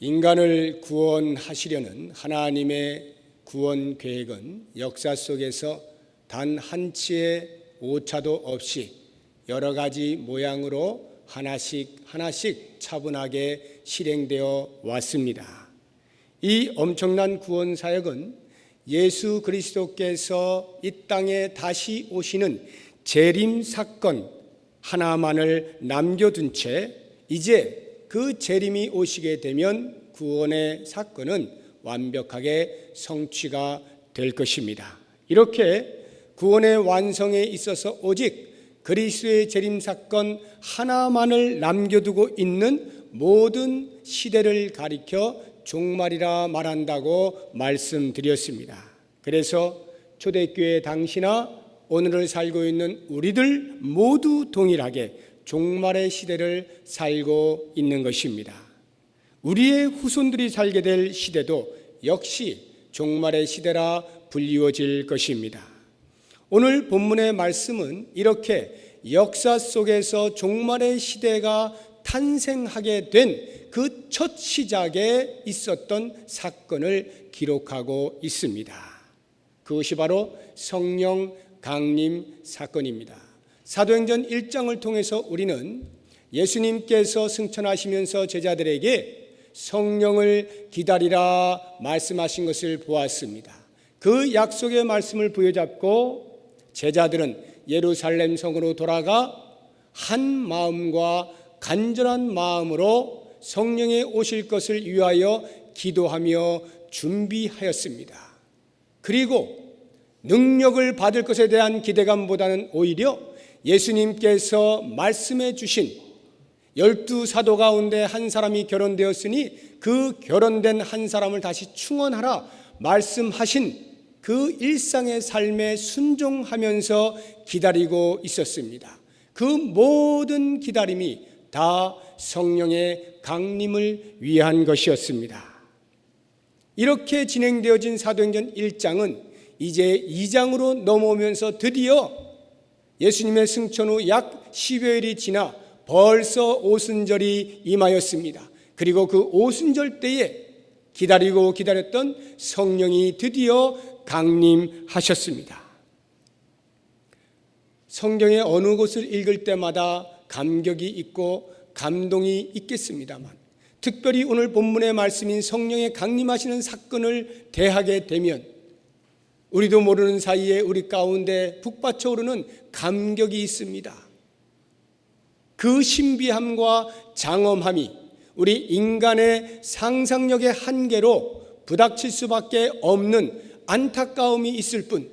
인간을 구원하시려는 하나님의 구원 계획은 역사 속에서 단 한치의 오차도 없이 여러 가지 모양으로 하나씩 차분하게 실행되어 왔습니다. 이 엄청난 구원 사역은 예수 그리스도께서 이 땅에 다시 오시는 재림 사건 하나만을 남겨둔 채 이제 그 재림이 오시게 되면 구원의 사건은 완벽하게 성취가 될 것입니다. 이렇게 구원의 완성에 있어서 오직 그리스도의 재림 사건 하나만을 남겨두고 있는 모든 시대를 가리켜 종말이라 말한다고 말씀드렸습니다. 그래서 초대교회 당시나 오늘을 살고 있는 우리들 모두 동일하게 종말의 시대를 살고 있는 것입니다. 우리의 후손들이 살게 될 시대도 역시 종말의 시대라 불리워질 것입니다. 오늘 본문의 말씀은 이렇게 역사 속에서 종말의 시대가 탄생하게 된 그 첫 시작에 있었던 사건을 기록하고 있습니다. 그것이 바로 성령 강림 사건입니다. 사도행전 1장을 통해서 우리는 예수님께서 승천하시면서 제자들에게 성령을 기다리라 말씀하신 것을 보았습니다. 그 약속의 말씀을 부여잡고 제자들은 예루살렘 성으로 돌아가 한 마음과 간절한 마음으로 성령이 오실 것을 위하여 기도하며 준비하였습니다. 그리고 능력을 받을 것에 대한 기대감보다는 오히려 예수님께서 말씀해 주신 12 사도 가운데 한 사람이 결혼되었으니 그 결혼된 한 사람을 다시 충원하라 말씀하신 그 일상의 삶에 순종하면서 기다리고 있었습니다. 그 모든 기다림이 다 성령의 강림을 위한 것이었습니다. 이렇게 진행되어진 사도행전 1장은 이제 2장으로 넘어오면서 드디어 예수님의 승천 후 약 10여일이 지나 벌써 오순절이 임하였습니다. 그리고 그 오순절 때에 기다리고 기다렸던 성령이 드디어 강림하셨습니다. 성경의 어느 곳을 읽을 때마다 감격이 있고 감동이 있겠습니다만 특별히 오늘 본문의 말씀인 성령의 강림하시는 사건을 대하게 되면 우리도 모르는 사이에 우리 가운데 북받쳐 오르는 감격이 있습니다. 그 신비함과 장엄함이 우리 인간의 상상력의 한계로 부닥칠 수밖에 없는 안타까움이 있을 뿐,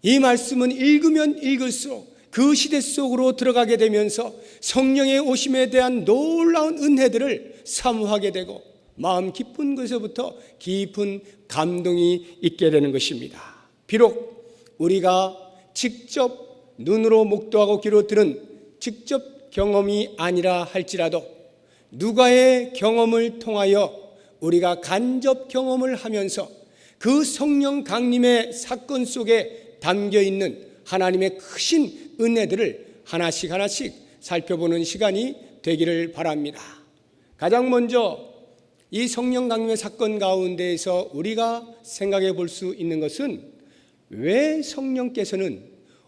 이 말씀은 읽으면 읽을수록 그 시대 속으로 들어가게 되면서 성령의 오심에 대한 놀라운 은혜들을 사모하게 되고 마음 깊은 곳에서부터 깊은 감동이 있게 되는 것입니다. 비록 우리가 직접 눈으로 목도하고 귀로 들은 직접 경험이 아니라 할지라도 누가의 경험을 통하여 우리가 간접 경험을 하면서 그 성령 강림의 사건 속에 담겨있는 하나님의 크신 은혜들을 하나씩 살펴보는 시간이 되기를 바랍니다. 가장 먼저 이 성령 강림의 사건 가운데에서 우리가 생각해 볼 수 있는 것은 왜 성령께서는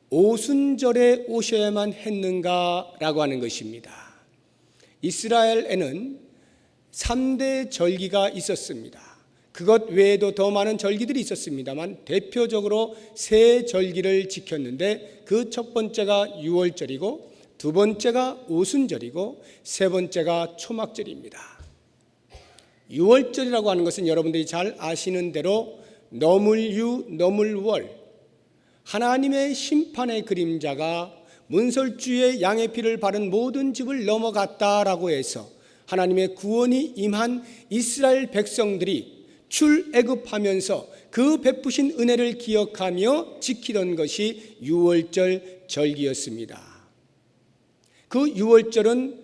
오순절에 오셔야만 했는가라고 하는 것입니다. 이스라엘에는 3대 절기가 있었습니다. 그것 외에도 더 많은 절기들이 있었습니다만 대표적으로 3 절기를 지켰는데 그 첫 번째가 유월절이고 두 번째가 오순절이고 세 번째가 초막절입니다. 유월절이라고 하는 것은 여러분들이 잘 아시는 대로 너물유, 너물월, 하나님의 심판의 그림자가 문설주의 양의 피를 바른 모든 집을 넘어갔다라고 해서 하나님의 구원이 임한 이스라엘 백성들이 출애굽하면서 그 베푸신 은혜를 기억하며 지키던 것이 유월절 절기였습니다. 그 유월절은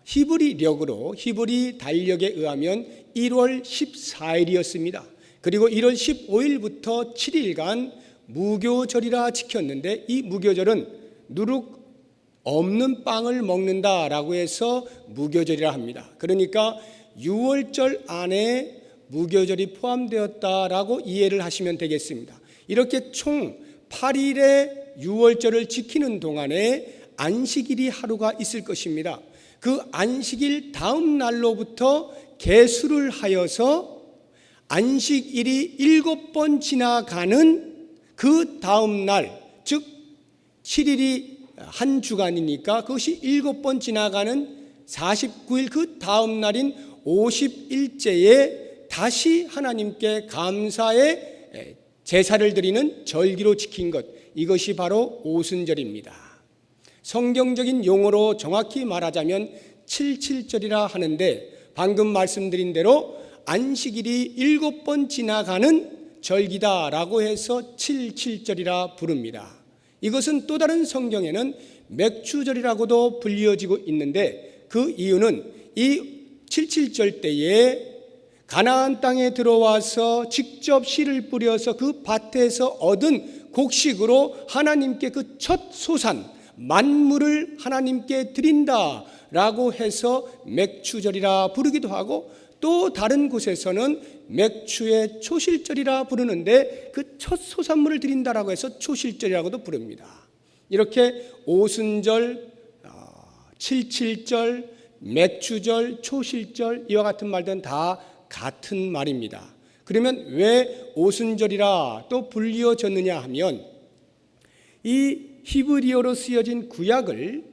히브리력으로 히브리 달력에 의하면 1월 14일이었습니다. 그리고 1월 15일부터 7일간 무교절이라 지켰는데 이 무교절은 누룩 없는 빵을 먹는다라고 해서 무교절이라 합니다. 그러니까 유월절 안에 무교절이 포함되었다라고 이해를 하시면 되겠습니다. 이렇게 총 8일의 유월절을 지키는 동안에 안식일이 하루가 있을 것입니다. 그 안식일 다음 날로부터 계수를 하여서 안식일이 7번 지나가는 그 다음 날, 즉 7일이 한 주간이니까 그것이 7번 지나가는 49일 그 다음 날인 50일째에 다시 하나님께 감사의 제사를 드리는 절기로 지킨 것, 이것이 바로 오순절입니다. 성경적인 용어로 정확히 말하자면 77절이라 하는데, 방금 말씀드린 대로 안식일이 7번 지나가는 절기다라고 해서 77절이라 부릅니다. 이것은 또 다른 성경에는 맥추절이라고도 불리어지고 있는데, 그 이유는 이 77절 때에 가나안 땅에 들어와서 직접 씨를 뿌려서 그 밭에서 얻은 곡식으로 하나님께 그 첫 소산 만물을 하나님께 드린다라고 해서 맥추절이라 부르기도 하고, 또 다른 곳에서는 맥추의 초실절이라 부르는데 그 첫 소산물을 드린다라고 해서 초실절이라고도 부릅니다. 이렇게 오순절, 칠칠절, 맥추절, 초실절, 이와 같은 말들은 다 같은 말입니다. 그러면 왜 오순절이라 또 불리어졌느냐 하면, 이 히브리어로 쓰여진 구약을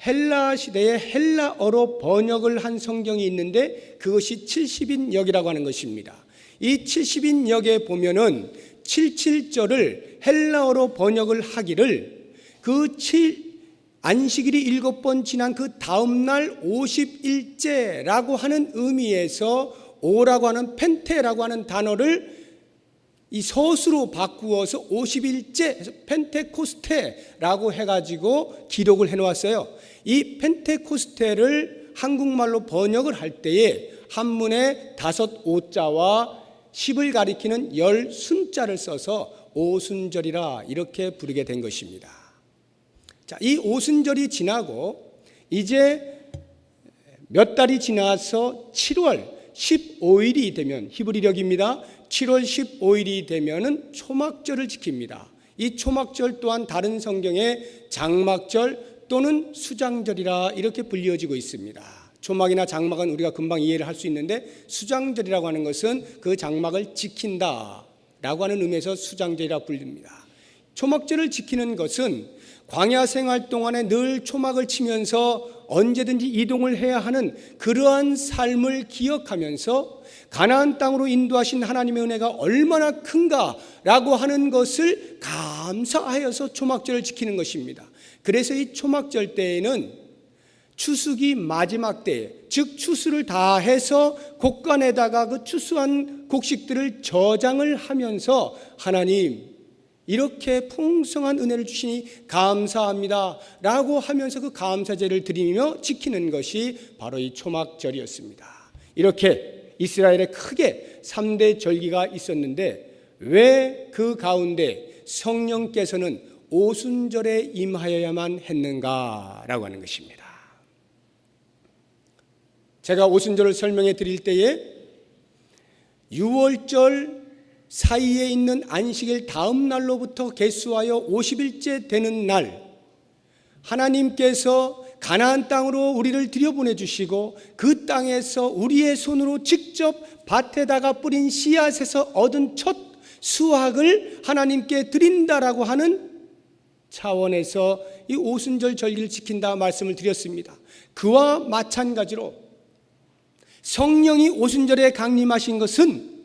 헬라 시대에 헬라어로 번역을 한 성경이 있는데, 그것이 70인역이라고 하는 것입니다. 이 70인역에 보면은 77절을 헬라어로 번역을 하기를, 그 안식일이 7번 지난 그 다음 날 50일째라고 하는 의미에서 오라고 하는 펜테라고 하는 단어를 이 서수로 바꾸어서 50일째 펜테코스테라고 해가지고 기록을 해놓았어요. 이 펜테코스테를 한국말로 번역을 할 때에 한문에 5오자와 10을 가리키는 10순자를 써서 오순절이라 이렇게 부르게 된 것입니다. 자, 이 오순절이 지나고 이제 몇 달이 지나서 7월 15일이 되면, 히브리력입니다. 7월 15일이 되면은 초막절을 지킵니다. 이 초막절 또한 다른 성경에 장막절 또는 수장절이라 이렇게 불리어지고 있습니다. 초막이나 장막은 우리가 금방 이해를 할 수 있는데, 수장절이라고 하는 것은 그 장막을 지킨다라고 하는 의미에서 수장절이라 불립니다. 초막절을 지키는 것은 광야 생활 동안에 늘 초막을 치면서 언제든지 이동을 해야 하는 그러한 삶을 기억하면서 가나안 땅으로 인도하신 하나님의 은혜가 얼마나 큰가라고 하는 것을 감사하여서 초막절을 지키는 것입니다. 그래서 이 초막절 때에는 추수기 마지막 때에, 즉 추수를 다 해서 곡간에다가 그 추수한 곡식들을 저장을 하면서 하나님 이렇게 풍성한 은혜를 주시니 감사합니다 라고 하면서 그 감사제를 드리며 지키는 것이 바로 이 초막절이었습니다. 이렇게 이스라엘에 크게 3대 절기가 있었는데, 왜 그 가운데 성령께서는 오순절에 임하여야만 했는가라고 하는 것입니다. 제가 오순절을 설명해 드릴 때에 유월절 사이에 있는 안식일 다음 날로부터 계수하여 50일째 되는 날, 하나님께서 가나안 땅으로 우리를 들여보내주시고 그 땅에서 우리의 손으로 직접 밭에다가 뿌린 씨앗에서 얻은 첫 수확을 하나님께 드린다라고 하는 차원에서 이 오순절 절기를 지킨다 말씀을 드렸습니다. 그와 마찬가지로 성령이 오순절에 강림하신 것은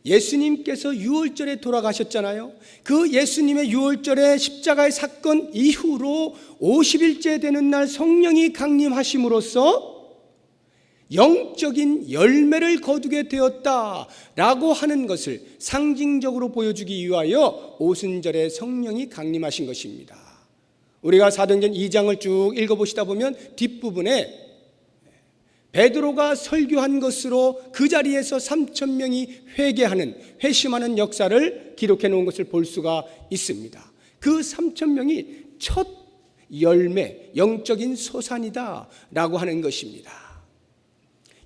예수님께서 유월절에 돌아가셨잖아요. 그 예수님의 유월절의 십자가의 사건 이후로 50일째 되는 날 성령이 강림하심으로써 영적인 열매를 거두게 되었다라고 하는 것을 상징적으로 보여주기 위하여 오순절에 성령이 강림하신 것입니다. 우리가 사도행전 2장을 쭉 읽어보시다 보면 뒷부분에 베드로가 설교한 것으로 그 자리에서 3,000명이 회개하는, 회심하는 역사를 기록해 놓은 것을 볼 수가 있습니다. 그 3,000명이 첫 열매, 영적인 소산이다 라고 하는 것입니다.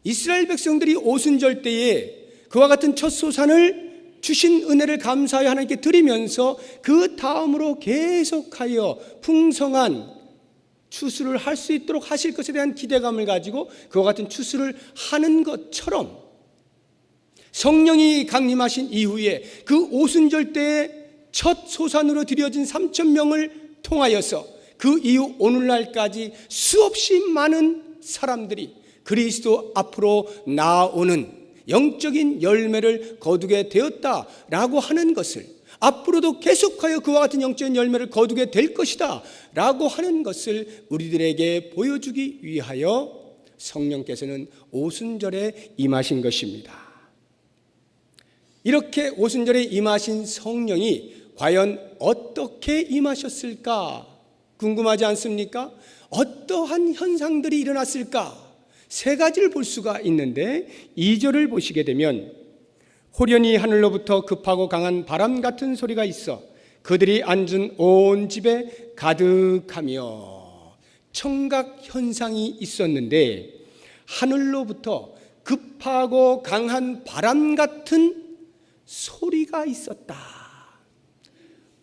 이스라엘 백성들이 오순절 때에 그와 같은 첫 소산을 주신 은혜를 감사하여 하나님께 드리면서 그 다음으로 계속하여 풍성한 추수를 할 수 있도록 하실 것에 대한 기대감을 가지고 그와 같은 추수를 하는 것처럼 성령이 강림하신 이후에 그 오순절 때에 첫 소산으로 드려진 3,000명을 통하여서 그 이후 오늘날까지 수없이 많은 사람들이 그리스도 앞으로 나아오는 영적인 열매를 거두게 되었다라고 하는 것을, 앞으로도 계속하여 그와 같은 영적인 열매를 거두게 될 것이다 라고 하는 것을 우리들에게 보여주기 위하여 성령께서는 오순절에 임하신 것입니다. 이렇게 오순절에 임하신 성령이 과연 어떻게 임하셨을까 궁금하지 않습니까? 어떠한 현상들이 일어났을까? 세 가지를 볼 수가 있는데 2절을 보시게 되면 호련히 하늘로부터 급하고 강한 바람 같은 소리가 있어 그들이 앉은 온 집에 가득하며, 청각 현상이 있었는데 하늘로부터 급하고 강한 바람 같은 소리가 있었다.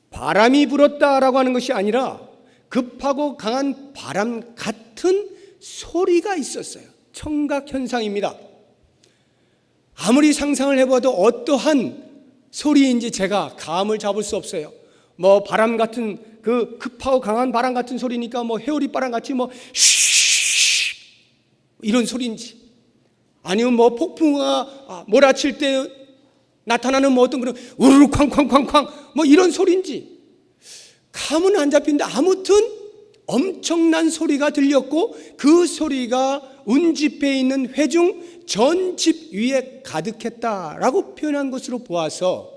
바람이 불었다라고 하는 것이 아니라 급하고 강한 바람 같은 소리가 있었어요. 청각 현상입니다. 아무리 상상을 해봐도 어떠한 소리인지 제가 감을 잡을 수 없어요. 뭐 바람 같은 그 급하고 강한 바람 같은 소리니까 뭐 해오리 바람 같이 뭐 쉬 이런 소리인지, 아니면 뭐 폭풍우가 몰아칠 때 나타나는 뭐 어떤 그런 우르르 쾅쾅쾅쾅 뭐 이런 소리인지 감은 안 잡히는데 아무튼 엄청난 소리가 들렸고 그 소리가 운집에 있는 회중 전 집 위에 가득했다라고 표현한 것으로 보아서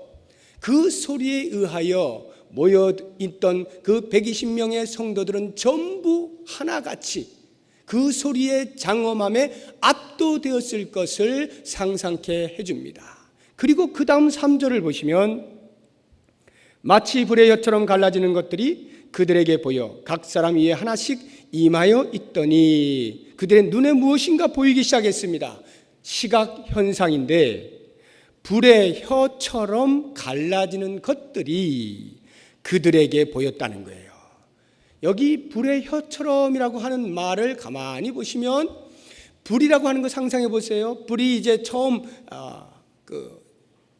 그 소리에 의하여 모여있던 그 120명의 성도들은 전부 하나같이 그 소리의 장엄함에 압도되었을 것을 상상케 해줍니다. 그리고 그 다음 3절을 보시면 마치 불의 혀처럼 갈라지는 것들이 그들에게 보여 각 사람 위에 하나씩 임하여 있더니, 그들의 눈에 무엇인가 보이기 시작했습니다. 시각 현상인데 불의 혀처럼 갈라지는 것들이 그들에게 보였다는 거예요. 여기 불의 혀처럼이라고 하는 말을 가만히 보시면 불이라고 하는 거 상상해 보세요. 불이 이제 처음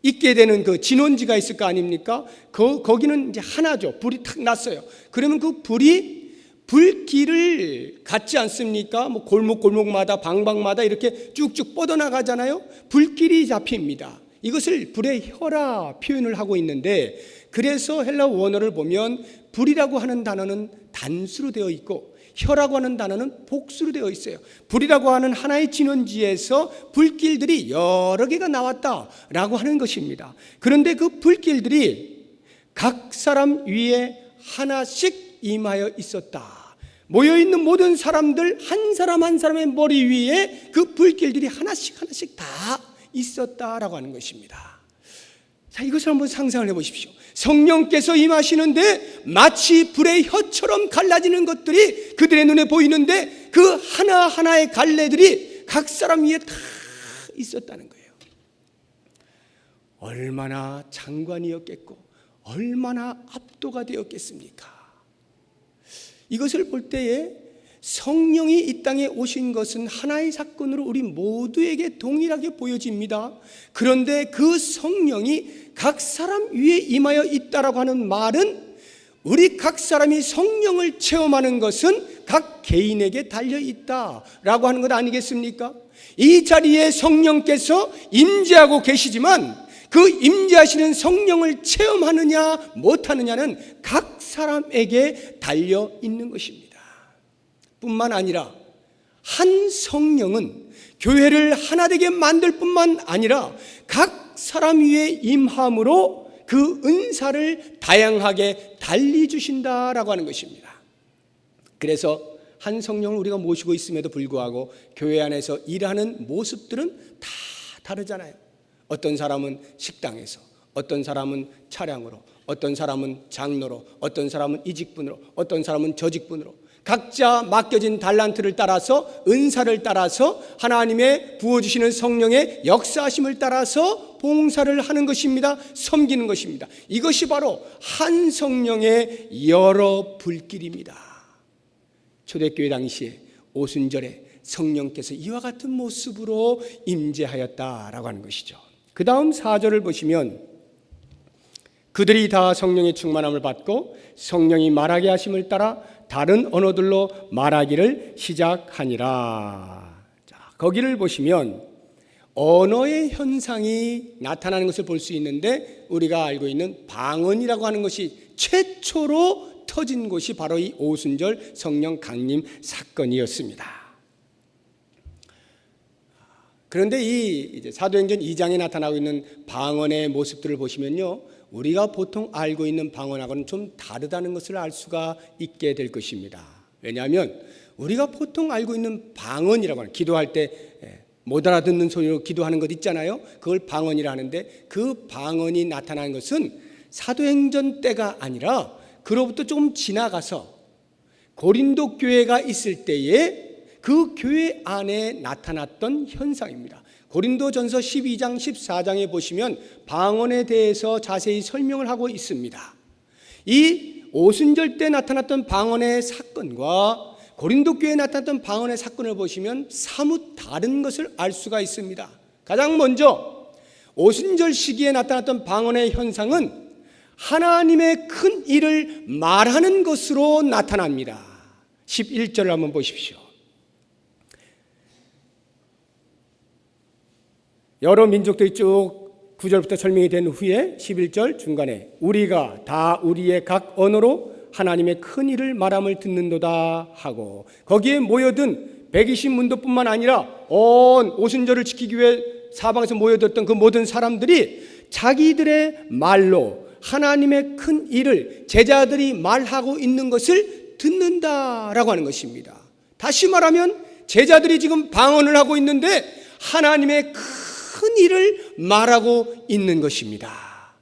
있게 되는 그 진원지가 있을 거 아닙니까? 거기는 이제 하나죠. 불이 탁 났어요. 그러면 그 불이 불길을 갖지 않습니까? 뭐 골목골목마다 방방마다 이렇게 쭉쭉 뻗어나가잖아요. 불길이 잡힙니다. 이것을 불의 혀라 표현을 하고 있는데, 그래서 헬라 원어를 보면 불이라고 하는 단어는 단수로 되어 있고 혀라고 하는 단어는 복수로 되어 있어요. 불이라고 하는 하나의 진원지에서 불길들이 여러 개가 나왔다라고 하는 것입니다. 그런데 그 불길들이 각 사람 위에 하나씩 임하여 있었다. 모여있는 모든 사람들 한 사람 한 사람의 머리 위에 그 불길들이 하나씩 다 있었다라고 하는 것입니다. 자, 이것을 한번 상상을 해보십시오. 성령께서 임하시는데 마치 불의 혀처럼 갈라지는 것들이 그들의 눈에 보이는데 그 하나하나의 갈래들이 각 사람 위에 다 있었다는 거예요. 얼마나 장관이었겠고 얼마나 압도가 되었겠습니까? 이것을 볼 때에 성령이 이 땅에 오신 것은 하나의 사건으로 우리 모두에게 동일하게 보여집니다. 그런데 그 성령이 각 사람 위에 임하여 있다라고 하는 말은 우리 각 사람이 성령을 체험하는 것은 각 개인에게 달려있다라고 하는 것 아니겠습니까? 이 자리에 성령께서 임재하고 계시지만 그 임재하시는 성령을 체험하느냐 못하느냐는 각 사람에게 달려 있는 것입니다. 뿐만 아니라 한 성령은 교회를 하나 되게 만들 뿐만 아니라 각 사람 위에 임함으로 그 은사를 다양하게 달리 주신다라고 하는 것입니다. 그래서 한 성령을 우리가 모시고 있음에도 불구하고 교회 안에서 일하는 모습들은 다 다르잖아요. 어떤 사람은 식당에서, 어떤 사람은 차량으로, 어떤 사람은 장로로, 어떤 사람은 이 직분으로, 어떤 사람은 저 직분으로 각자 맡겨진 달란트를 따라서, 은사를 따라서, 하나님의 부어주시는 성령의 역사하심을 따라서 봉사를 하는 것입니다. 섬기는 것입니다. 이것이 바로 한 성령의 여러 불길입니다. 초대교회 당시에 오순절에 성령께서 이와 같은 모습으로 임재하였다라고 하는 것이죠. 그 다음 4절을 보시면 그들이 다 성령의 충만함을 받고 성령이 말하게 하심을 따라 다른 언어들로 말하기를 시작하니라. 자, 거기를 보시면 언어의 현상이 나타나는 것을 볼 수 있는데, 우리가 알고 있는 방언이라고 하는 것이 최초로 터진 곳이 바로 이 오순절 성령 강림 사건이었습니다. 그런데 이제 사도행전 2장에 나타나고 있는 방언의 모습들을 보시면요, 우리가 보통 알고 있는 방언하고는 좀 다르다는 것을 알 수가 있게 될 것입니다. 왜냐하면 우리가 보통 알고 있는 방언이라고 하는, 기도할 때 못 알아듣는 소리로 기도하는 것 있잖아요. 그걸 방언이라 하는데, 그 방언이 나타나는 것은 사도행전 때가 아니라 그로부터 조금 지나가서 고린도 교회가 있을 때에 그 교회 안에 나타났던 현상입니다. 고린도전서 12장 14장에 보시면 방언에 대해서 자세히 설명을 하고 있습니다. 이 오순절 때 나타났던 방언의 사건과 고린도 교회에 나타났던 방언의 사건을 보시면 사뭇 다른 것을 알 수가 있습니다. 가장 먼저 오순절 시기에 나타났던 방언의 현상은 하나님의 큰 일을 말하는 것으로 나타납니다. 11절을 한번 보십시오. 여러 민족들이 쭉 9절부터 설명이 된 후에 11절 중간에 우리가 다 우리의 각 언어로 하나님의 큰 일을 말함을 듣는도다 하고, 거기에 모여든 120문도뿐만 아니라 온 오순절을 지키기 위해 사방에서 모여들었던 그 모든 사람들이 자기들의 말로 하나님의 큰 일을 제자들이 말하고 있는 것을 듣는다라고 하는 것입니다. 다시 말하면 제자들이 지금 방언을 하고 있는데 하나님의 큰 일을 말하고 있는 것입니다.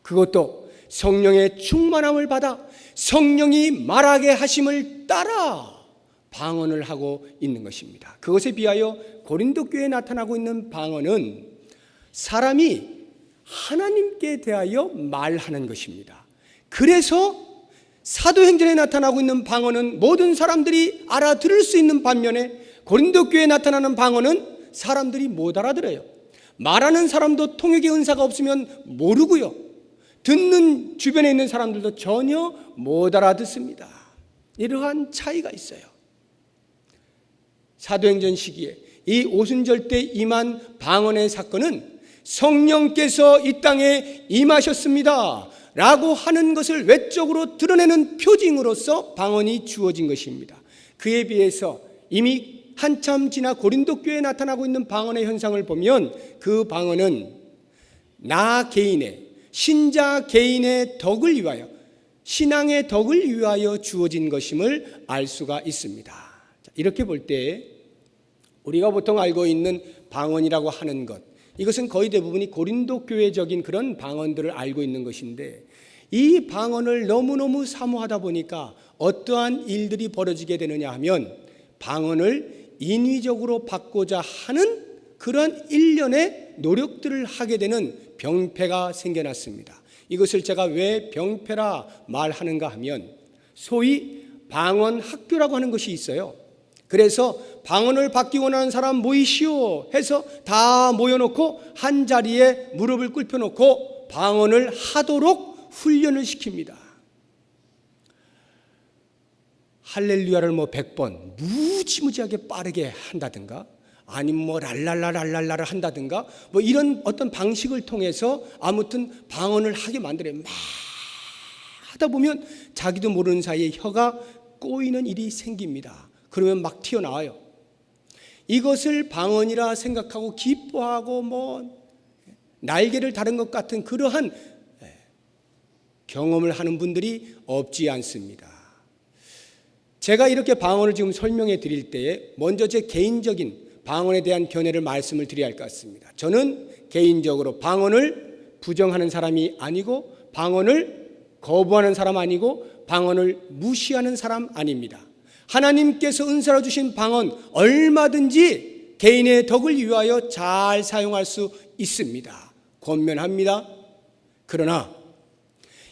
그것도 성령의 충만함을 받아 성령이 말하게 하심을 따라 방언을 하고 있는 것입니다. 그것에 비하여 고린도 교회에 나타나고 있는 방언은 사람이 하나님께 대하여 말하는 것입니다. 그래서 사도행전에 나타나고 있는 방언은 모든 사람들이 알아들을 수 있는 반면에 고린도 교회에 나타나는 방언은 사람들이 못 알아들어요. 말하는 사람도 통역의 은사가 없으면 모르고요, 듣는 주변에 있는 사람들도 전혀 못 알아듣습니다. 이러한 차이가 있어요. 사도행전 시기에 이 오순절 때 임한 방언의 사건은 성령께서 이 땅에 임하셨습니다 라고 하는 것을 외적으로 드러내는 표징으로서 방언이 주어진 것입니다. 그에 비해서 이미 한참 지나 고린도 교회에 나타나고 있는 방언의 현상을 보면 그 방언은 나 개인의, 신자 개인의 덕을 위하여, 신앙의 덕을 위하여 주어진 것임을 알 수가 있습니다. 이렇게 볼 때 우리가 보통 알고 있는 방언이라고 하는 것, 이것은 거의 대부분이 고린도 교회적인 그런 방언들을 알고 있는 것인데, 이 방언을 너무너무 사모하다 보니까 어떠한 일들이 벌어지게 되느냐 하면 방언을 인위적으로 받고자 하는 그런 일련의 노력들을 하게 되는 병폐가 생겨났습니다. 이것을 제가 왜 병폐라 말하는가 하면, 소위 방언 학교라고 하는 것이 있어요. 그래서 방언을 받기 원하는 사람 모이시오 해서 다 모여놓고 한 자리에 무릎을 꿇혀놓고 방언을 하도록 훈련을 시킵니다. 할렐루야를 100번 무지무지하게 빠르게 한다든가, 아니면 랄랄라를 한다든가, 이런 어떤 방식을 통해서 아무튼 방언을 하게 만들어요. 막 하다 보면 자기도 모르는 사이에 혀가 꼬이는 일이 생깁니다. 그러면 막 튀어나와요. 이것을 방언이라 생각하고 기뻐하고 날개를 다른 것 같은 그러한 경험을 하는 분들이 없지 않습니다. 제가 이렇게 방언을 지금 설명해 드릴 때에 먼저 제 개인적인 방언에 대한 견해를 말씀을 드려야 할 것 같습니다. 저는 개인적으로 방언을 부정하는 사람이 아니고, 방언을 거부하는 사람 아니고, 방언을 무시하는 사람 아닙니다. 하나님께서 은사로 주신 방언 얼마든지 개인의 덕을 위하여 잘 사용할 수 있습니다. 권면합니다. 그러나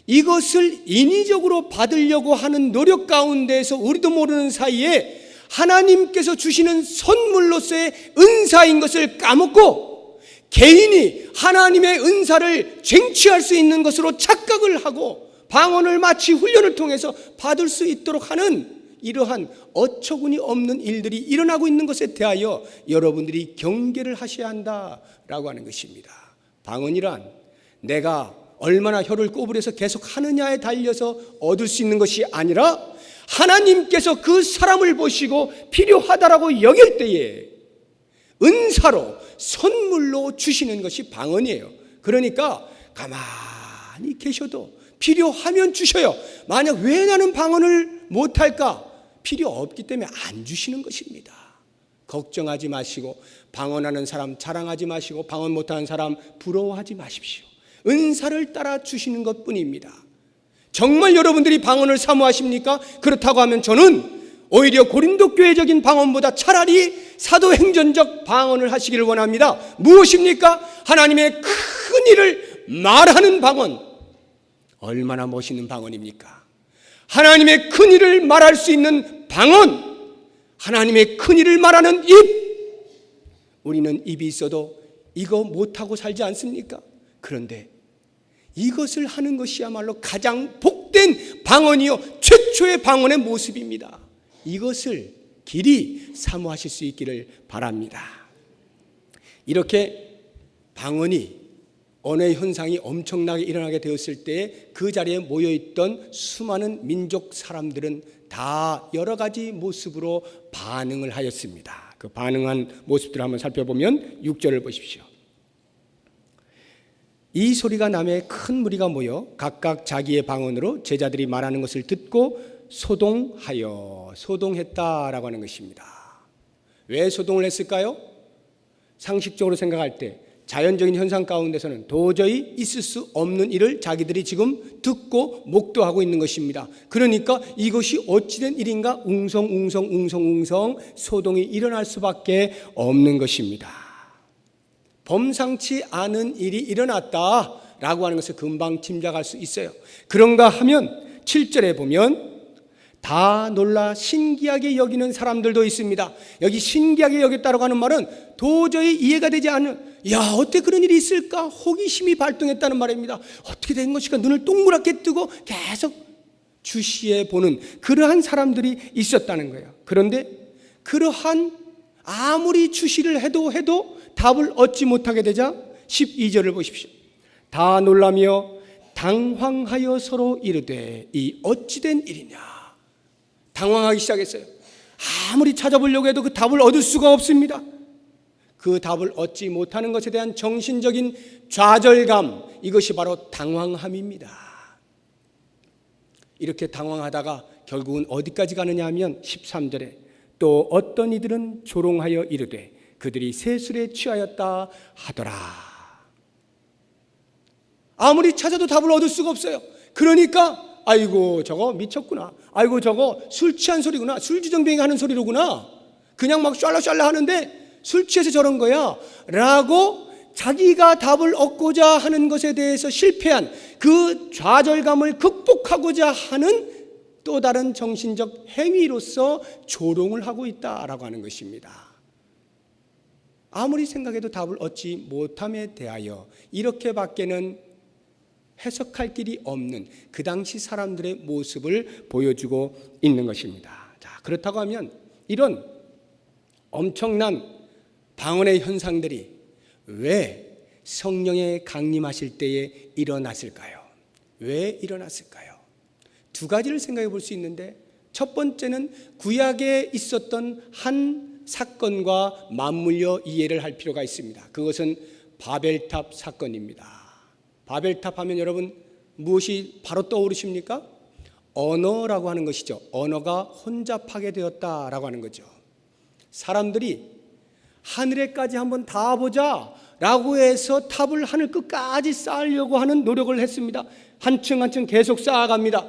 이것을 인위적으로 받으려고 하는 노력 가운데에서 우리도 모르는 사이에 하나님께서 주시는 선물로서의 은사인 것을 까먹고 개인이 하나님의 은사를 쟁취할 수 있는 것으로 착각을 하고 방언을 마치 훈련을 통해서 받을 수 있도록 하는 이러한 어처구니 없는 일들이 일어나고 있는 것에 대하여 여러분들이 경계를 하셔야 한다라고 하는 것입니다. 방언이란 내가 얼마나 혀를 꼬부려서 계속 하느냐에 달려서 얻을 수 있는 것이 아니라 하나님께서 그 사람을 보시고 필요하다라고 여길 때에 은사로 선물로 주시는 것이 방언이에요. 그러니까 가만히 계셔도 필요하면 주셔요. 만약 왜 나는 방언을 못할까? 필요 없기 때문에 안 주시는 것입니다. 걱정하지 마시고 방언하는 사람 자랑하지 마시고 방언 못하는 사람 부러워하지 마십시오. 은사를 따라 주시는 것뿐입니다. 정말 여러분들이 방언을 사모하십니까? 그렇다고 하면 저는 오히려 고린도 교회적인 방언보다 차라리 사도행전적 방언을 하시기를 원합니다. 무엇입니까? 하나님의 큰 일을 말하는 방언. 얼마나 멋있는 방언입니까? 하나님의 큰 일을 말할 수 있는 방언, 하나님의 큰 일을 말하는 입. 우리는 입이 있어도 이거 못하고 살지 않습니까? 그런데 이것을 하는 것이야말로 가장 복된 방언이요 최초의 방언의 모습입니다. 이것을 길이 사모하실 수 있기를 바랍니다. 이렇게 방언이 언어의 현상이 엄청나게 일어나게 되었을 때 그 자리에 모여있던 수많은 민족 사람들은 다 여러 가지 모습으로 반응을 하였습니다. 그 반응한 모습들을 한번 살펴보면 6절을 보십시오. 이 소리가 나매 큰 무리가 모여 각각 자기의 방언으로 제자들이 말하는 것을 듣고 소동했다라고 하는 것입니다. 왜 소동을 했을까요? 상식적으로 생각할 때 자연적인 현상 가운데서는 도저히 있을 수 없는 일을 자기들이 지금 듣고 목도하고 있는 것입니다. 그러니까 이것이 어찌된 일인가 웅성웅성 소동이 일어날 수밖에 없는 것입니다. 범상치 않은 일이 일어났다라고 하는 것을 금방 짐작할 수 있어요. 그런가 하면 7절에 보면 다 놀라 신기하게 여기는 사람들도 있습니다. 여기 신기하게 여겼다라고 하는 말은 도저히 이해가 되지 않는, 어떻게 그런 일이 있을까? 호기심이 발동했다는 말입니다. 어떻게 된 것일까? 눈을 동그랗게 뜨고 계속 주시해 보는 그러한 사람들이 있었다는 거예요. 그런데 그러한 아무리 주시를 해도 답을 얻지 못하게 되자 12절을 보십시오. 다 놀라며 당황하여 서로 이르되 이 어찌된 일이냐. 당황하기 시작했어요. 아무리 찾아보려고 해도 그 답을 얻을 수가 없습니다. 그 답을 얻지 못하는 것에 대한 정신적인 좌절감, 이것이 바로 당황함입니다. 이렇게 당황하다가 결국은 어디까지 가느냐 하면 13절에 또 어떤 이들은 조롱하여 이르되 그들이 세술에 취하였다 하더라. 아무리 찾아도 답을 얻을 수가 없어요. 그러니까 아이고 저거 미쳤구나, 아이고 저거 술 취한 소리구나, 술주정뱅이 하는 소리로구나, 그냥 막 샬라샬라 하는데 술 취해서 저런 거야 라고 자기가 답을 얻고자 하는 것에 대해서 실패한 그 좌절감을 극복하고자 하는 또 다른 정신적 행위로서 조롱을 하고 있다라고 하는 것입니다. 아무리 생각해도 답을 얻지 못함에 대하여 이렇게밖에는 해석할 길이 없는 그 당시 사람들의 모습을 보여주고 있는 것입니다. 자, 그렇다고 하면 이런 엄청난 방언의 현상들이 왜 성령의 강림하실 때에 일어났을까요? 왜 일어났을까요? 두 가지를 생각해 볼 수 있는데, 첫 번째는 구약에 있었던 한 사건과 맞물려 이해를 할 필요가 있습니다. 그것은 바벨탑 사건입니다. 바벨탑 하면 여러분 무엇이 바로 떠오르십니까? 언어라고 하는 것이죠. 언어가 혼잡하게 되었다라고 하는 거죠. 사람들이 하늘에까지 한번 닿아보자 라고 해서 탑을 하늘 끝까지 쌓으려고 하는 노력을 했습니다. 한층 한층 계속 쌓아갑니다.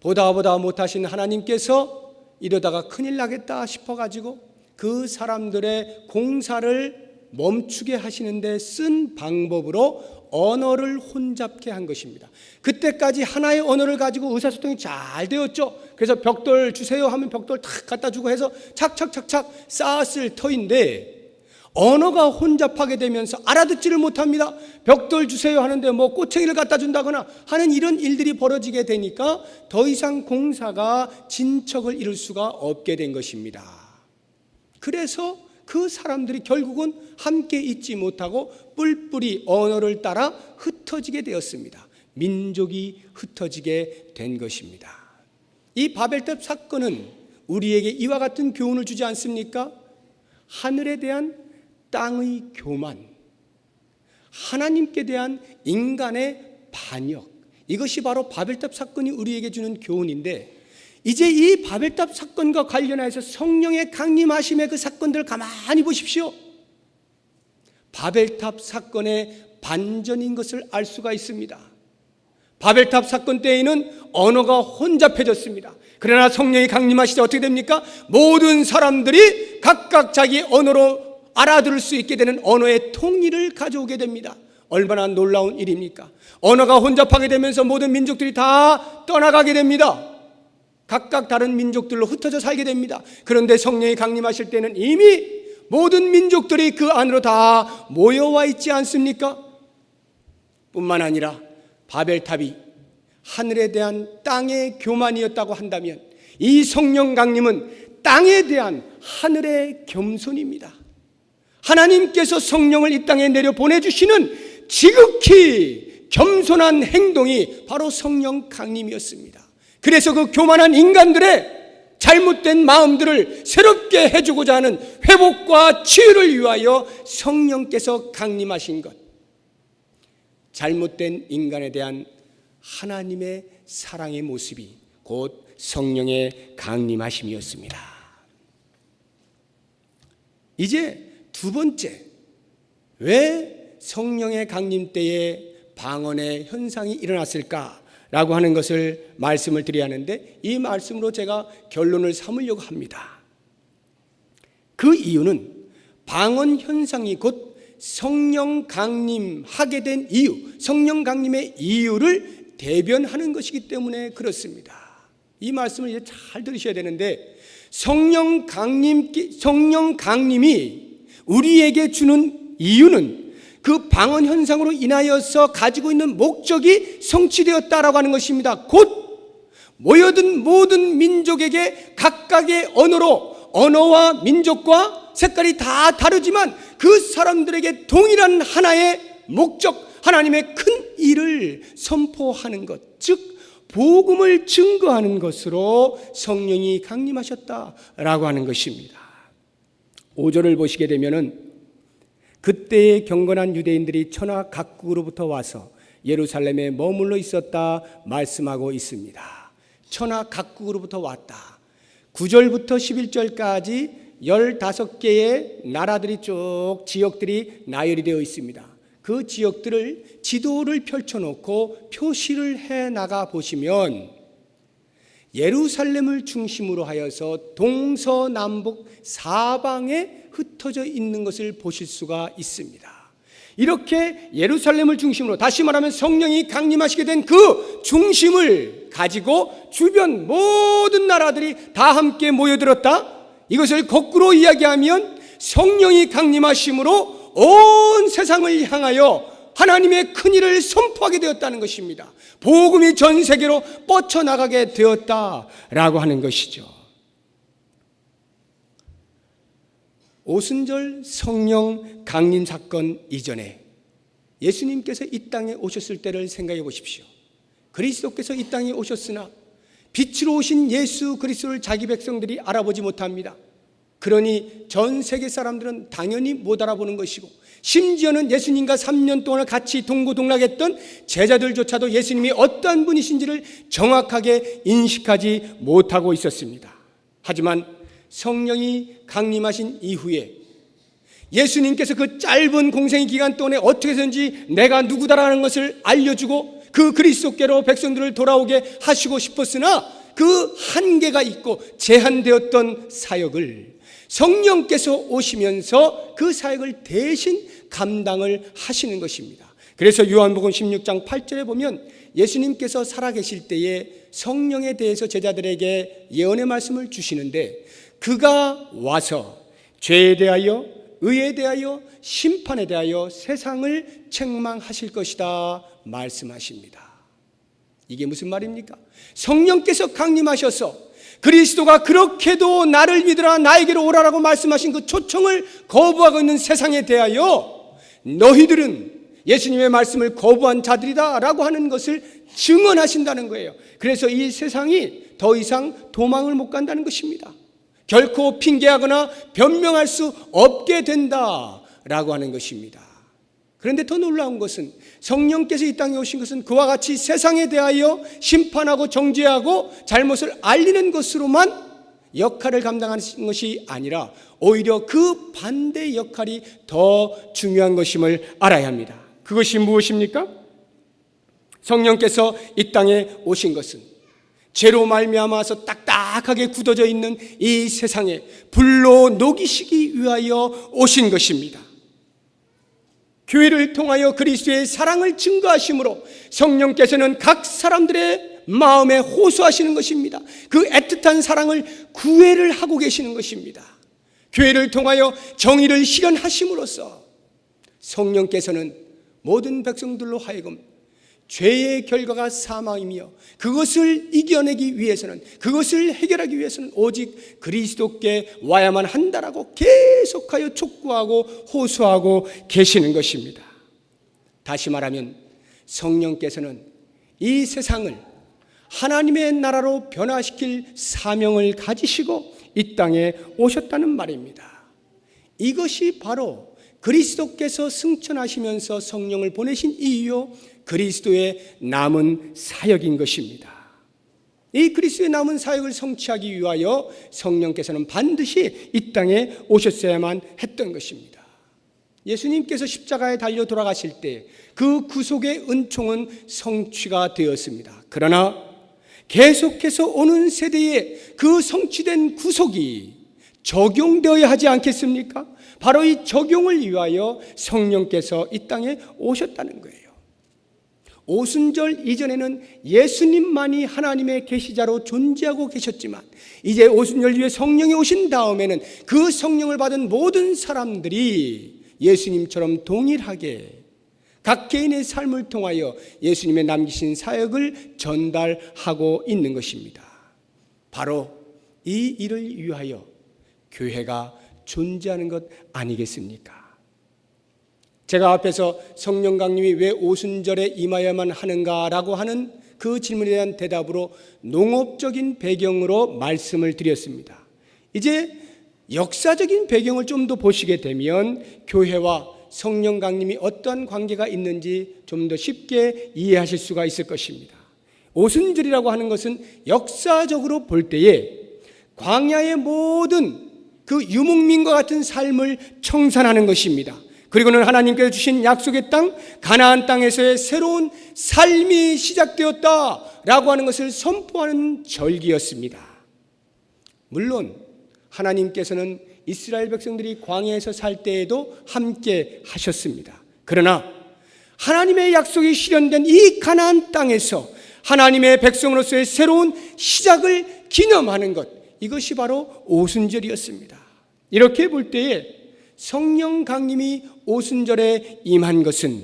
보다 못하신 하나님께서 이러다가 큰일 나겠다 싶어가지고 그 사람들의 공사를 멈추게 하시는데 쓴 방법으로 언어를 혼잡케 한 것입니다. 그때까지 하나의 언어를 가지고 의사소통이 잘 되었죠. 그래서 벽돌 주세요 하면 벽돌 탁 갖다 주고 해서 착착착착 쌓았을 터인데 언어가 혼잡하게 되면서 알아듣지를 못합니다. 벽돌 주세요 하는데 뭐 꼬챙이를 갖다 준다거나 하는 이런 일들이 벌어지게 되니까 더 이상 공사가 진척을 이룰 수가 없게 된 것입니다. 그래서 그 사람들이 결국은 함께 있지 못하고 뿔뿔이 언어를 따라 흩어지게 되었습니다. 민족이 흩어지게 된 것입니다. 이 바벨탑 사건은 우리에게 이와 같은 교훈을 주지 않습니까? 하늘에 대한 땅의 교만, 하나님께 대한 인간의 반역, 이것이 바로 바벨탑 사건이 우리에게 주는 교훈인데, 이제 이 바벨탑 사건과 관련해서 성령의 강림하심의 그 사건들을 가만히 보십시오. 바벨탑 사건의 반전인 것을 알 수가 있습니다. 바벨탑 사건 때에는 언어가 혼잡해졌습니다. 그러나 성령이 강림하시자 어떻게 됩니까? 모든 사람들이 각각 자기 언어로 알아들을 수 있게 되는 언어의 통일을 가져오게 됩니다. 얼마나 놀라운 일입니까? 언어가 혼잡하게 되면서 모든 민족들이 다 떠나가게 됩니다. 각각 다른 민족들로 흩어져 살게 됩니다. 그런데 성령이 강림하실 때는 이미 모든 민족들이 그 안으로 다 모여와 있지 않습니까? 뿐만 아니라 바벨탑이 하늘에 대한 땅의 교만이었다고 한다면 이 성령 강림은 땅에 대한 하늘의 겸손입니다. 하나님께서 성령을 이 땅에 내려 보내주시는 지극히 겸손한 행동이 바로 성령 강림이었습니다. 그래서 그 교만한 인간들의 잘못된 마음들을 새롭게 해주고자 하는 회복과 치유를 위하여 성령께서 강림하신 것, 잘못된 인간에 대한 하나님의 사랑의 모습이 곧 성령의 강림하심이었습니다. 이제 두 번째, 왜 성령의 강림 때에 방언의 현상이 일어났을까라고 하는 것을 말씀을 드려야 하는데, 이 말씀으로 제가 결론을 삼으려고 합니다. 그 이유는 방언 현상이 곧 성령 강림하게 된 이유, 성령 강림의 이유를 대변하는 것이기 때문에 그렇습니다. 이 말씀을 이제 잘 들으셔야 되는데, 성령 강림이 우리에게 주는 이유는 그 방언 현상으로 인하여서 가지고 있는 목적이 성취되었다라고 하는 것입니다. 곧 모여든 모든 민족에게 각각의 언어와 민족과 색깔이 다 다르지만 그 사람들에게 동일한 하나의 목적, 하나님의 큰 일을 선포하는 것, 즉 복음을 증거하는 것으로 성령이 강림하셨다라고 하는 것입니다. 5절을 보시게 되면은 그때의 경건한 유대인들이 천하 각국으로부터 와서 예루살렘에 머물러 있었다 말씀하고 있습니다. 천하 각국으로부터 왔다. 9절부터 11절까지 15개의 나라들이 쭉 지역들이 나열이 되어 있습니다. 그 지역들을 지도를 펼쳐놓고 표시를 해나가 보시면 예루살렘을 중심으로 하여서 동서남북 사방에 흩어져 있는 것을 보실 수가 있습니다. 이렇게 예루살렘을 중심으로, 다시 말하면 성령이 강림하시게 된 그 중심을 가지고 주변 모든 나라들이 다 함께 모여들었다. 이것을 거꾸로 이야기하면 성령이 강림하심으로 온 세상을 향하여 하나님의 큰일을 선포하게 되었다는 것입니다. 복음이 전 세계로 뻗쳐나가게 되었다라고 하는 것이죠. 오순절 성령 강림 사건 이전에 예수님께서 이 땅에 오셨을 때를 생각해 보십시오. 그리스도께서 이 땅에 오셨으나 빛으로 오신 예수 그리스도를 자기 백성들이 알아보지 못합니다. 그러니 전 세계 사람들은 당연히 못 알아보는 것이고, 심지어는 예수님과 3년 동안 같이 동고동락했던 제자들조차도 예수님이 어떠한 분이신지를 정확하게 인식하지 못하고 있었습니다. 하지만 성령이 강림하신 이후에 예수님께서 그 짧은 공생의 기간 동안에 어떻게 해서든지 내가 누구다라는 것을 알려주고 그 그리스도께로 백성들을 돌아오게 하시고 싶었으나 그 한계가 있고 제한되었던 사역을 성령께서 오시면서 그 사역을 대신 감당을 하시는 것입니다. 그래서 요한복음 16장 8절에 보면 예수님께서 살아계실 때에 성령에 대해서 제자들에게 예언의 말씀을 주시는데, 그가 와서 죄에 대하여 의에 대하여 심판에 대하여 세상을 책망하실 것이다 말씀하십니다. 이게 무슨 말입니까? 성령께서 강림하셔서 그리스도가 그렇게도 나를 믿으라, 나에게로 오라라고 말씀하신 그 초청을 거부하고 있는 세상에 대하여 너희들은 예수님의 말씀을 거부한 자들이다 라고 하는 것을 증언하신다는 거예요. 그래서 이 세상이 더 이상 도망을 못 간다는 것입니다. 결코 핑계하거나 변명할 수 없게 된다라고 하는 것입니다. 그런데 더 놀라운 것은 성령께서 이 땅에 오신 것은 그와 같이 세상에 대하여 심판하고 정죄하고 잘못을 알리는 것으로만 역할을 감당하는 것이 아니라 오히려 그 반대 역할이 더 중요한 것임을 알아야 합니다. 그것이 무엇입니까? 성령께서 이 땅에 오신 것은 죄로 말미암아서 딱딱하게 굳어져 있는 이 세상에 불로 녹이시기 위하여 오신 것입니다. 교회를 통하여 그리스도의 사랑을 증거하심으로 성령께서는 각 사람들의 마음에 호소하시는 것입니다. 그 애틋한 사랑을 구애를 하고 계시는 것입니다. 교회를 통하여 정의를 실현하심으로써 성령께서는 모든 백성들로 하여금 죄의 결과가 사망이며 그것을 이겨내기 위해서는, 그것을 해결하기 위해서는 오직 그리스도께 와야만 한다라고 계속하여 촉구하고 호소하고 계시는 것입니다. 다시 말하면 성령께서는 이 세상을 하나님의 나라로 변화시킬 사명을 가지시고 이 땅에 오셨다는 말입니다. 이것이 바로 그리스도께서 승천하시면서 성령을 보내신 이유요, 그리스도의 남은 사역인 것입니다. 이 그리스도의 남은 사역을 성취하기 위하여 성령께서는 반드시 이 땅에 오셨어야만 했던 것입니다. 예수님께서 십자가에 달려 돌아가실 때 그 구속의 은총은 성취가 되었습니다. 그러나 계속해서 오는 세대에 그 성취된 구속이 적용되어야 하지 않겠습니까? 바로 이 적용을 위하여 성령께서 이 땅에 오셨다는 거예요. 오순절 이전에는 예수님만이 하나님의 계시자로 존재하고 계셨지만 이제 오순절 이후에 성령이 오신 다음에는 그 성령을 받은 모든 사람들이 예수님처럼 동일하게 각 개인의 삶을 통하여 예수님의 남기신 사역을 전달하고 있는 것입니다. 바로 이 일을 위하여 교회가 존재하는 것 아니겠습니까? 제가 앞에서 성령 강림이 왜 오순절에 임하여야만 하는가라고 하는 그 질문에 대한 대답으로 농업적인 배경으로 말씀을 드렸습니다. 이제 역사적인 배경을 좀 더 보시게 되면 교회와 성령 강림이 어떠한 관계가 있는지 좀 더 쉽게 이해하실 수가 있을 것입니다. 오순절이라고 하는 것은 역사적으로 볼 때에 광야의 모든 그 유목민과 같은 삶을 청산하는 것입니다. 그리고는 하나님께서 주신 약속의 땅 가나안 땅에서의 새로운 삶이 시작되었다라고 하는 것을 선포하는 절기였습니다. 물론 하나님께서는 이스라엘 백성들이 광야에서 살 때에도 함께 하셨습니다. 그러나 하나님의 약속이 실현된 이 가나안 땅에서 하나님의 백성으로서의 새로운 시작을 기념하는 것, 이것이 바로 오순절이었습니다. 이렇게 볼 때에 성령 강림이 오순절에 임한 것은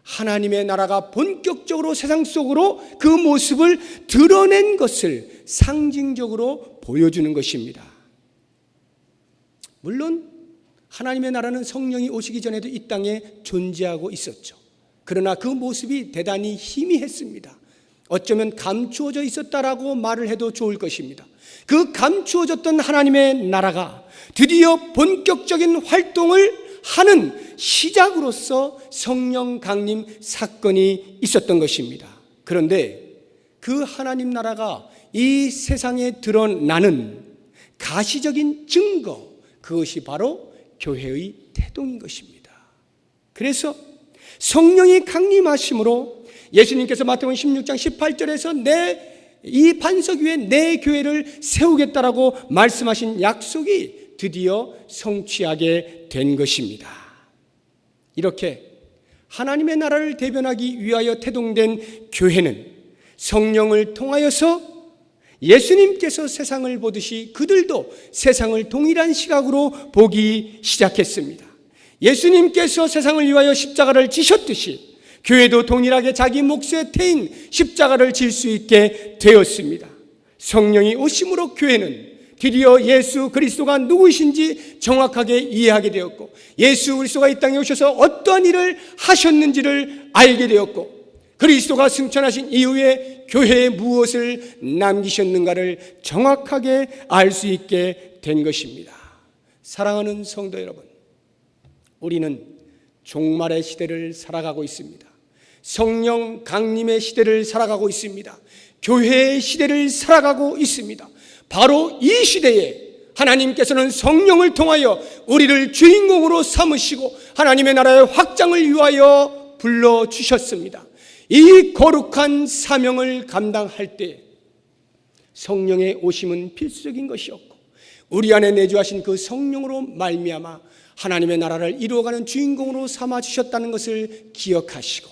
하나님의 나라가 본격적으로 세상 속으로 그 모습을 드러낸 것을 상징적으로 보여주는 것입니다. 물론 하나님의 나라는 성령이 오시기 전에도 이 땅에 존재하고 있었죠. 그러나 그 모습이 대단히 희미했습니다. 어쩌면 감추어져 있었다라고 말을 해도 좋을 것입니다. 그 감추어졌던 하나님의 나라가 드디어 본격적인 활동을 하는 시작으로서 성령 강림 사건이 있었던 것입니다. 그런데 그 하나님 나라가 이 세상에 드러나는 가시적인 증거, 그것이 바로 교회의 태동인 것입니다. 그래서 성령이 강림하심으로 예수님께서 마태복음 16장 18절에서 이 반석 위에 내 교회를 세우겠다라고 말씀하신 약속이 드디어 성취하게 된 것입니다. 이렇게 하나님의 나라를 대변하기 위하여 태동된 교회는 성령을 통하여서 예수님께서 세상을 보듯이 그들도 세상을 동일한 시각으로 보기 시작했습니다. 예수님께서 세상을 위하여 십자가를 지셨듯이 교회도 동일하게 자기 몫의 태인 십자가를 질 수 있게 되었습니다. 성령이 오심으로 교회는 드디어 예수 그리스도가 누구이신지 정확하게 이해하게 되었고, 예수 그리스도가 이 땅에 오셔서 어떠한 일을 하셨는지를 알게 되었고, 그리스도가 승천하신 이후에 교회에 무엇을 남기셨는가를 정확하게 알 수 있게 된 것입니다. 사랑하는 성도 여러분, 우리는 종말의 시대를 살아가고 있습니다. 성령 강림의 시대를 살아가고 있습니다. 교회의 시대를 살아가고 있습니다. 바로 이 시대에 하나님께서는 성령을 통하여 우리를 주인공으로 삼으시고 하나님의 나라의 확장을 위하여 불러주셨습니다. 이 거룩한 사명을 감당할 때 성령의 오심은 필수적인 것이었고, 우리 안에 내주하신 그 성령으로 말미암아 하나님의 나라를 이루어가는 주인공으로 삼아주셨다는 것을 기억하시고,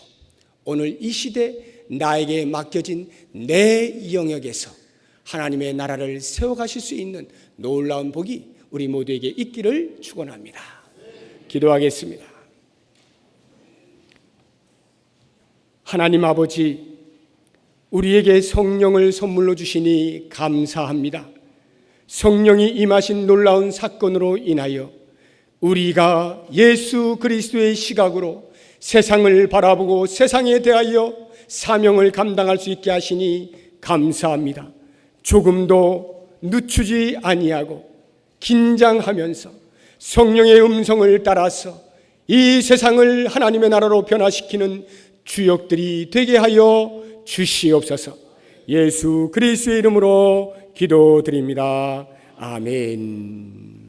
오늘 이 시대 나에게 맡겨진 내 영역에서 하나님의 나라를 세워가실 수 있는 놀라운 복이 우리 모두에게 있기를 축원합니다. 기도하겠습니다. 하나님 아버지, 우리에게 성령을 선물로 주시니 감사합니다. 성령이 임하신 놀라운 사건으로 인하여 우리가 예수 그리스도의 시각으로 세상을 바라보고 세상에 대하여 사명을 감당할 수 있게 하시니 감사합니다. 조금도 늦추지 아니하고 긴장하면서 성령의 음성을 따라서 이 세상을 하나님의 나라로 변화시키는 주역들이 되게 하여 주시옵소서. 예수 그리스도의 이름으로 기도드립니다. 아멘.